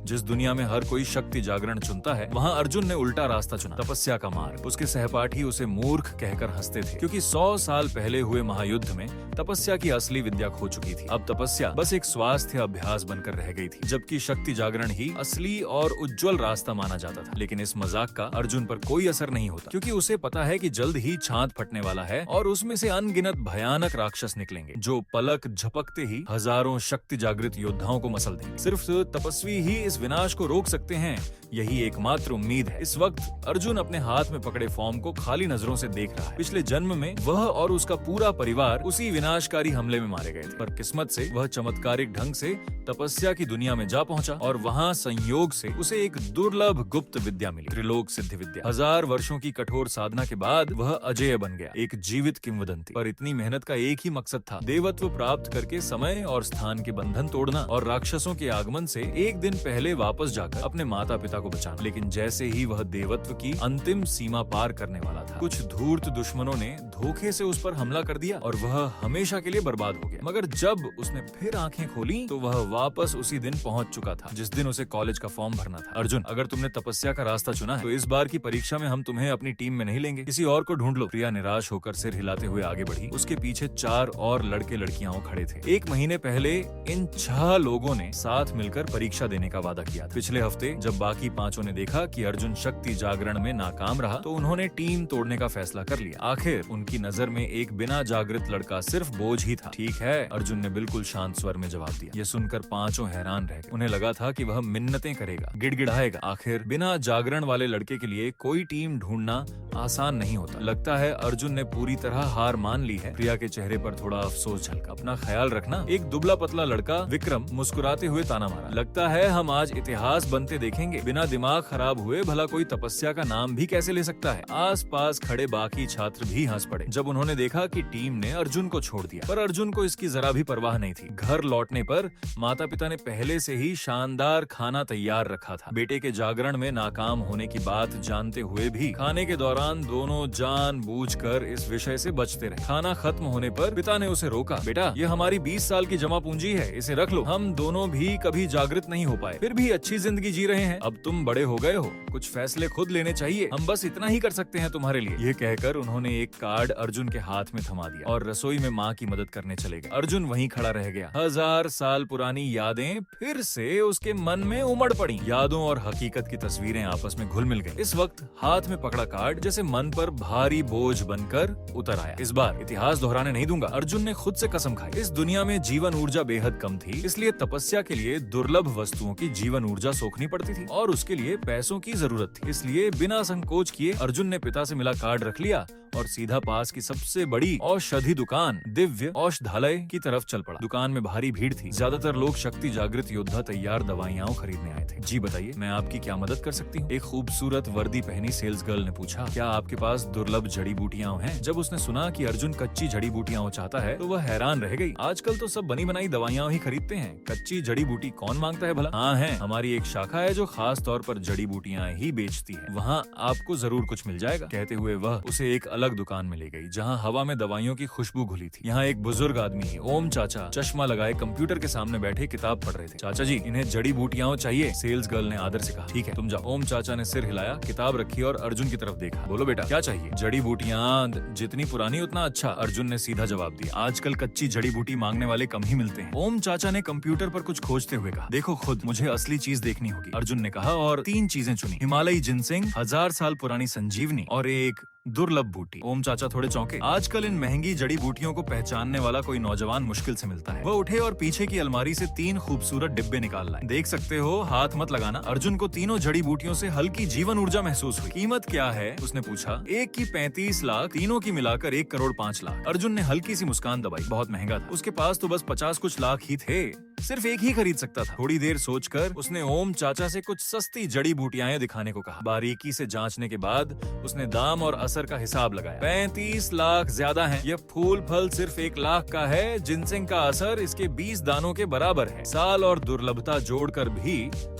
जिस दुनिया में हर कोई शक्ति जागरण चुनता है, वहाँ अर्जुन ने उल्टा रास्ता चुना, तपस्या का मार्ग। उसके सहपाठी उसे मूर्ख कहकर हंसते थे, क्योंकि 100 साल पहले हुए महायुद्ध में तपस्या की असली विद्या खो चुकी थी। अब तपस्या बस एक स्वास्थ्य अभ्यास बनकर रह गई थी, जबकि शक्ति जागरण ही असली और उज्जवल रास्ता माना जाता था। लेकिन इस मजाक का अर्जुन पर कोई असर नहीं होता, क्योंकि उसे पता है कि जल्द ही छात फटने वाला है और उसमें से अनगिनत भयानक राक्षस निकलेंगे, जो पलक झपकते ही हजारों शक्ति जागृत योद्धाओं को मसल देंगे। सिर्फ तपस्वी ही इस विनाश को रोक सकते हैं, यही एकमात्र उम्मीद है। इस वक्त अर्जुन अपने हाथ में पकड़े फॉर्म को खाली नजरों से देख रहा है। पिछले जन्म में वह और उसका पूरा परिवार उसी विनाशकारी हमले में मारे गए थे, पर किस्मत से वह चमत्कारिक ढंग से तपस्या की दुनिया में जा पहुंचा और वहां संयोग से उसे एक दुर्लभ गुप्त विद्या मिली, त्रिलोक सिद्ध विद्या। 1000 वर्षों की कठोर साधना के बाद वह अजेय बन गया, एक जीवित किंवदंती। पर इतनी मेहनत का एक ही मकसद था, देवत्व प्राप्त करके समय और स्थान के बंधन तोड़ना और राक्षसों के आगमन से एक दिन पहले वापस जाकर अपने माता पिता को बचाना। लेकिन जैसे ही वह देवत्व की अंतिम सीमा पार करने वाला था, कुछ धूर्त दुश्मनों ने धोखे से उस पर हमला कर दिया और वह हमेशा के लिए बर्बाद हो गया। मगर जब उसने फिर आंखें खोली तो वह वापस उसी दिन पहुंच चुका था, जिस दिन उसे कॉलेज का फॉर्म भरना था। अर्जुन, अगर तुमने तपस्या का रास्ता चुना है, तो इस बार की परीक्षा में हम तुम्हें अपनी टीम में नहीं लेंगे, किसी और को ढूंढ लो। प्रिया निराश होकर सिर हिलाते हुए आगे बढ़ी। उसके पीछे 4 और लड़के लड़कियां खड़े थे। 1 महीने पहले इन 6 लोगों ने साथ मिलकर परीक्षा देने का वादा किया। पिछले हफ्ते जब बाकी 5 ने देखा कि अर्जुन शक्ति जागरण में नाकाम रहा, तो उन्होंने टीम तोड़ने का फैसला कर लिया। आखिर उनकी नजर में एक बिना जागृत लड़का सिर्फ बोझ ही था। ठीक है, अर्जुन ने बिल्कुल शांत स्वर में जवाब दिया। ये सुनकर 5 हैरान रह गए। उन्हें लगा था कि वह मिन्नतें करेगा, गिड़गिड़ाएगा। आखिर बिना जागरण वाले लड़के के लिए कोई टीम ढूंढना आसान नहीं होता। लगता है अर्जुन ने पूरी तरह हार मान ली है। प्रिया के चेहरे पर थोड़ा अफसोस झलका। अपना ख्याल रखना, एक दुबला पतला लड़का विक्रम मुस्कुराते हुए ताना मारा। लगता है हम आज इतिहास बनते देखेंगे। बिना दिमाग खराब हुए भला कोई तपस्या का नाम भी कैसे ले सकता है। आस पास खड़े बाकी छात्र भी हंस पड़े जब उन्होंने देखा कि टीम ने अर्जुन को छोड़ दिया। पर अर्जुन को इसकी जरा भी परवाह नहीं थी। घर लौटने पर माता पिता ने पहले से ही शानदार खाना तैयार रखा था। बेटे के जागरण में नाकाम होने की बात जानते हुए भी खाने के दौरान दोनों जानबूझकर इस विषय से बचते रहे। खाना खत्म होने पर पिता ने उसे रोका। बेटा, ये हमारी 20 साल की जमा पूंजी है, इसे रख लो। हम दोनों भी कभी जागृत नहीं हो पाए, फिर भी अच्छी जिंदगी जी रहे हैं। अब तुम बड़े हो गए हो, कुछ फैसले खुद लेने चाहिए। हम बस इतना ही कर सकते हैं तुम्हारे लिए। ये कहकर उन्होंने एक कार्ड अर्जुन के हाथ में थमा दिया और रसोई में माँ की मदद करने चले गए। अर्जुन वहीं खड़ा रह गया। 1000 साल पुरानी यादें फिर से उसके मन में उमड़ पड़ी। यादों और हकीकत की तस्वीरें आपस में घुल मिल गई। इस वक्त हाथ में पकड़ा कार्ड जैसे मन पर भारी बोझ बनकर उतर आया। इस बार इतिहास दोहराने नहीं दूंगा, अर्जुन ने खुद से कसम खाई। इस दुनिया में जीवन ऊर्जा बेहद कम थी, इसलिए तपस्या के लिए दुर्लभ वस्तुओं की जीवन ऊर्जा सोखनी पड़ती थी और उसके लिए पैसों की जरूरत थी। इसलिए बिना संकोच किए अर्जुन ने पिता से मिला कार्ड रख लिया और सीधा पास की सबसे बड़ी औषधि दुकान दिव्य औषधालय की तरफ चल पड़ा। दुकान में भारी भीड़ थी। ज्यादातर लोग शक्ति जागृत योद्धा तैयार दवाइयाँ खरीदने आए थे। जी बताइए, मैं आपकी क्या मदद कर सकती हूँ? एक खूबसूरत वर्दी पहनी सेल्स गर्ल ने पूछा। क्या आपके पास दुर्लभ जड़ी बूटियाँ हैं? जब उसने सुना कि अर्जुन कच्ची जड़ी बूटियाँ चाहता है तो वह हैरान रह गई। आजकल तो सब बनी बनाई दवाइयाँ ही खरीदते हैं, कच्ची जड़ी बूटी कौन मांगता है भला? हाँ है, हमारी एक शाखा है जो खास तौर पर जड़ी बूटियाँ ही बेचती है, वहाँ आपको जरूर कुछ मिल जाएगा। कहते हुए वह उसे एक अलग दुकान में ले गई, जहाँ हवा में दवाइयों की खुशबू घुली थी। यहाँ एक बुजुर्ग आदमी ओम चाचा चश्मा लगाए कंप्यूटर के सामने बैठे किताब पढ़ रहे थे। चाचा जी, इन्हें जड़ी बूटियाँ चाहिए, सेल्स गर्ल ने आदर से कहा। ठीक है, तुम जाओ। ओम चाचा ने सिर हिलाया, किताब रखी और अर्जुन की तरफ देखा। बोलो बेटा, क्या चाहिए? जड़ी बूटियाँ जितनी पुरानी उतना अच्छा, अर्जुन ने सीधा जवाब दिया। आजकल कच्ची जड़ी बूटी मांगने वाले कम ही मिलते हैं। ओम चाचा ने कंप्यूटर पर कुछ खोजते हुए कहा। देखो खुद, मुझे असली चीज देखनी होगी, अर्जुन ने कहा और 3 चीजें चुनी। हिमालयी जिनसेंग, 1000 साल पुरानी संजीवनी और एक दुर्लभ बूटी। ओम चाचा थोड़े चौंके। आजकल इन महंगी जड़ी बूटियों को पहचानने वाला कोई नौजवान मुश्किल से मिलता है। वह उठे और पीछे की अलमारी से 3 खूबसूरत डिब्बे निकाल लाए। देख सकते हो, हाथ मत लगाना। अर्जुन को तीनों जड़ी बूटियों से हल्की जीवन ऊर्जा महसूस हुई। कीमत क्या है? उसने पूछा। एक की 35 लाख, तीनों की मिलाकर 1 करोड़ 5 लाख। अर्जुन ने हल्की सी मुस्कान दबाई। बहुत महंगा था। उसके पास तो बस 50 कुछ लाख ही थे, सिर्फ एक ही खरीद सकता था। थोड़ी देर सोचकर उसने ओम चाचा से कुछ सस्ती जड़ी बूटियां दिखाने को कहा। बारीकी से जांचने के बाद उसने दाम और असर असर का हिसाब लगाया। 35 लाख ज्यादा है। यह फूल फल सिर्फ 1 लाख का है। जिनसिंग का असर इसके 20 दानों के बराबर है। साल और दुर्लभता जोड़कर भी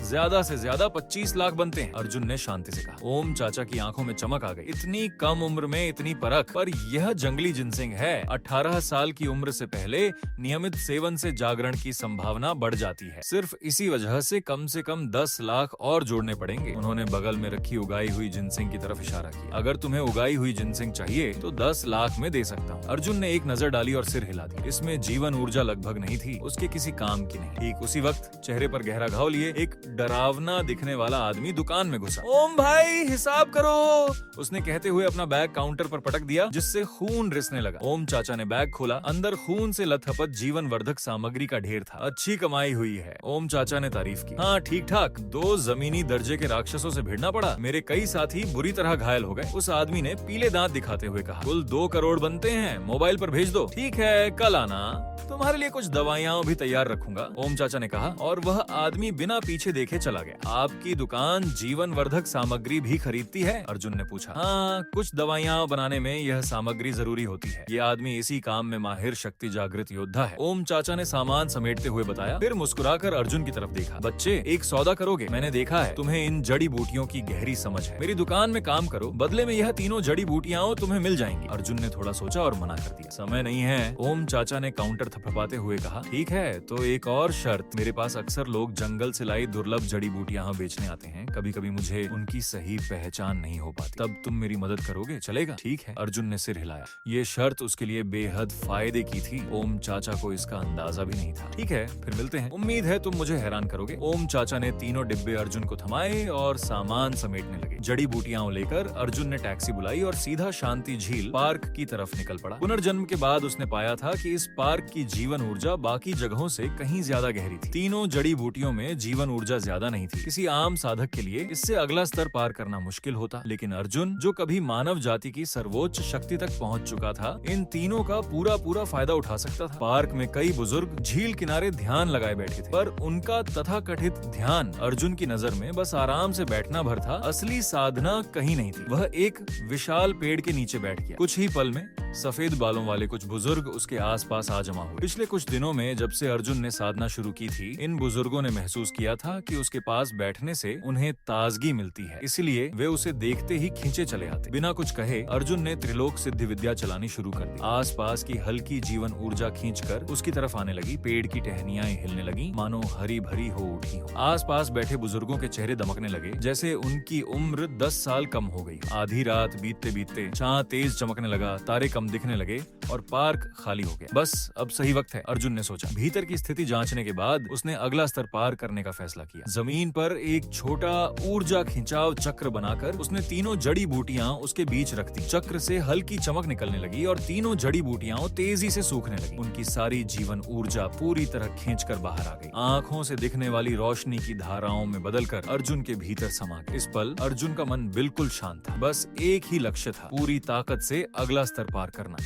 ज्यादा से ज्यादा 25 लाख बनते हैं। अर्जुन ने शांति से कहा। ओम चाचा की आंखों में चमक आ गई। इतनी कम उम्र में इतनी परख, पर यह जंगली जिनसिंग है। 18 साल की उम्र से पहले नियमित सेवन से जागरण की संभावना बढ़ जाती है। सिर्फ इसी वजह से कम 10 लाख और जोड़ने पड़ेंगे। उन्होंने बगल में रखी उगाई हुई जिनसिंग की तरफ इशारा किया। अगर तुम्हें उगाई हुई जिनसिंग चाहिए तो 10 लाख में दे सकता हूँ। अर्जुन ने एक नजर डाली और सिर हिला दिया। इसमें जीवन ऊर्जा लगभग नहीं थी, उसके किसी काम की नहीं। ठीक उसी वक्त चेहरे पर गहरा घाव लिए एक डरावना दिखने वाला आदमी दुकान में घुसा। ओम भाई हिसाब करो, उसने कहते हुए अपना बैग काउंटर पर पटक दिया, जिससे खून रिसने लगा। ओम चाचा ने बैग खोला। अंदर खून से लथपथ जीवन वर्धक सामग्री का ढेर था। अच्छी कमाई हुई है, ओम चाचा ने तारीफ की। हाँ ठीक ठाक। 2 जमीनी दर्जे के राक्षसों से भिड़ना पड़ा। मेरे कई साथी बुरी तरह घायल हो गए। उस आदमी ने पीले दांत दिखाते हुए कहा। कुल 2 करोड़ बनते हैं, मोबाइल पर भेज दो। ठीक है, कल आना, तुम्हारे लिए कुछ दवाइयाँ भी तैयार रखूंगा, ओम चाचा ने कहा, और वह आदमी बिना पीछे देखे चला गया। आपकी दुकान जीवन वर्धक सामग्री भी खरीदती है? अर्जुन ने पूछा। हाँ, कुछ दवाइयाँ बनाने में यह सामग्री जरूरी होती है। ये आदमी इसी काम में माहिर शक्ति जागृत योद्धा है, ओम चाचा ने सामान समेटते हुए बताया। फिर मुस्कुराकर अर्जुन की तरफ देखा। बच्चे, एक सौदा करोगे? मैंने देखा है तुम्हें इन जड़ी बूटियों की गहरी समझ है। मेरी दुकान में काम करो, बदले में यह तीनों जड़ी बूटियां तुम्हें मिल जाएंगी। अर्जुन ने थोड़ा सोचा और मना कर दिया। समय नहीं है, ओम चाचा ने काउंटर थपथपाते हुए कहा। ठीक है, तो एक और शर्त। मेरे पास अक्सर लोग जंगल से लाई दुर्लभ जड़ी बूटियां बेचने आते हैं। कभी कभी मुझे उनकी सही पहचान नहीं हो पाती। तब तुम मेरी मदद करोगे? चलेगा? ठीक है, अर्जुन ने सिर हिलाया। ये शर्त उसके लिए बेहद फायदे की थी। ओम चाचा को इसका अंदाजा भी नहीं था। ठीक है, फिर मिलते हैं। उम्मीद है तुम मुझे हैरान करोगे। ओम चाचा ने तीनों डिब्बे अर्जुन को थमाए और सामान समेटने लगे। जड़ी बूटियां लेकर अर्जुन ने टैक्सी बुलाई और सीधा शांति झील पार्क की तरफ निकल पड़ा। पुनर्जन्म के बाद उसने पाया था कि इस पार्क की जीवन ऊर्जा बाकी जगहों से कहीं ज्यादा गहरी थी। तीनों जड़ी बूटियों में जीवन ऊर्जा ज्यादा नहीं थी। किसी आम साधक के लिए इससे अगला स्तर पार करना मुश्किल होता, लेकिन अर्जुन, जो कभी मानव जाति की सर्वोच्च शक्ति तक पहुंच चुका था, इन तीनों का पूरा फायदा उठा सकता था। पार्क में कई बुजुर्ग झील किनारे ध्यान लगाए बैठे थे, पर उनका तथाकथित ध्यान अर्जुन की नजर में बस आराम से बैठना भर था। असली साधना कहीं नहीं थी। वह एक विशाल पेड़ के नीचे बैठ गया। कुछ ही पल में सफेद बालों वाले कुछ बुजुर्ग उसके आसपास आ जमा हुए। पिछले कुछ दिनों में जब से अर्जुन ने साधना शुरू की थी, इन बुजुर्गों ने महसूस किया था कि उसके पास बैठने से उन्हें ताजगी मिलती है, इसलिए वे उसे देखते ही खींचे चले आते। बिना कुछ कहे अर्जुन ने त्रिलोक सिद्धि विद्या चलानी शुरू कर दी। आसपास की हल्की जीवन ऊर्जा खींचकर उसकी तरफ आने लगी। पेड़ की टहनियां हिलने लगी, मानो हरी भरी हो उठी हो। आसपास बैठे बुजुर्गों के चेहरे दमकने लगे, जैसे उनकी उम्र 10 साल कम हो गई। आधी रात बीतते बीतते चांद तेज चमकने लगा, तारे कम दिखने लगे और पार्क खाली हो गया। बस अब सही वक्त है, अर्जुन ने सोचा। भीतर की स्थिति जांचने के बाद उसने अगला स्तर पार करने का फैसला किया। जमीन पर एक छोटा ऊर्जा खिंचाव चक्र बनाकर उसने तीनों जड़ी बूटियां उसके बीच रख दी। चक्र से हल्की चमक निकलने लगी और तीनों जड़ी बूटियां तेजी से सूखने लगी। उनकी सारी जीवन ऊर्जा पूरी तरह खींचकर बाहर आ गई। आंखों से दिखने वाली रोशनी की धाराओं में बदलकर अर्जुन के भीतर समा गई। इस पल अर्जुन का मन बिल्कुल शांत था। बस एक ही लक्ष्य था, पूरी ताकत से अगला स्तर पार करना।